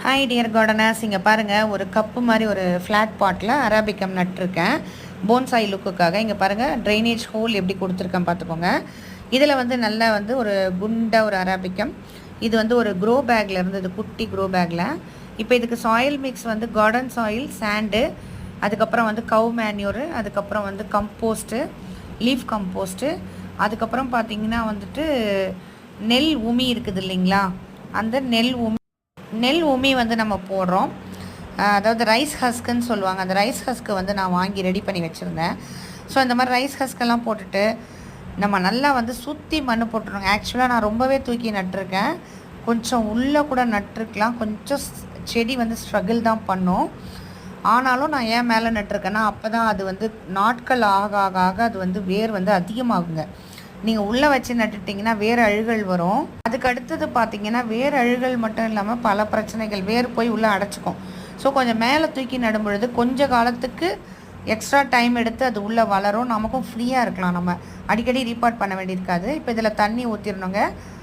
Hi dear gardeners, இங்கே பாருங்கள், ஒரு கப்பு மாதிரி ஒரு ஃப்ளாட் பாட்டில் அரபிக்கம் நட்டிருக்கேன் போன்சாய் லுக்குக்காக. இங்கே பாருங்கள், ட்ரைனேஜ் ஹோல் எப்படி கொடுத்துருக்கேன் பார்த்துக்கோங்க. இதில் வந்து நல்லா வந்து ஒரு குண்டா ஒரு அரபிக்கம். இது வந்து ஒரு க்ரோ பேக்கில் இருந்தது, குட்டி க்ரோ பேக்கில். இப்போ இதுக்கு சாயில் மிக்ஸ் வந்து கார்டன் சாயில், சாண்டு, அதுக்கப்புறம் வந்து கவ் மேன்யூரு, அதுக்கப்புறம் வந்து கம்போஸ்ட்டு, லீஃப் கம்போஸ்ட்டு, அதுக்கப்புறம் பார்த்திங்கன்னா வந்துட்டு நெல் உமி இருக்குது இல்லைங்களா, அந்த நெல் உமி வந்து நம்ம போடுறோம். அதாவது ரைஸ் ஹஸ்க்குன்னு சொல்லுவாங்க. அந்த ரைஸ் ஹஸ்க்கு வந்து நான் வாங்கி ரெடி பண்ணி வச்சுருந்தேன். ஸோ இந்த மாதிரி ரைஸ் ஹஸ்க்கெல்லாம் போட்டுட்டு நம்ம நல்லா வந்து சுற்றி மண் போட்டுருங்க. ஆக்சுவலாக நான் ரொம்பவே தூக்கி நட்டிருக்கேன், கொஞ்சம் உள்ளே கூட நட்டிருக்கலாம். கொஞ்சம் செடி வந்து ஸ்ட்ரகிள் தான் பண்ணும். ஆனாலும் நான் ஏன் மேலே நட்டிருக்கேன்னா, அப்போ தான் அது வந்து நாட்கள் ஆக ஆக ஆக அது வந்து வேர் வந்து அதிகமாகுங்க. நீங்கள் உள்ளே வச்சு நட்டுட்டிங்கன்னா வேர் அழுகல் வரும். அதுக்கு அடுத்தது பார்த்திங்கன்னா, வேர் அழுகல் மட்டும் இல்லாமல் பல பிரச்சனைகள், வேர் போய் உள்ளே அடைச்சிக்கும். ஸோ கொஞ்சம் மேலே தூக்கி நடும் பொழுது கொஞ்சம் காலத்துக்கு எக்ஸ்ட்ரா டைம் எடுத்து அது உள்ளே வளரும். நமக்கும் ஃப்ரீயாக இருக்கலாம், நம்ம அடிக்கடி ரீபார்ட் பண்ண வேண்டியிருக்காது. இப்போ இதில் தண்ணி ஊற்றிடணுங்க.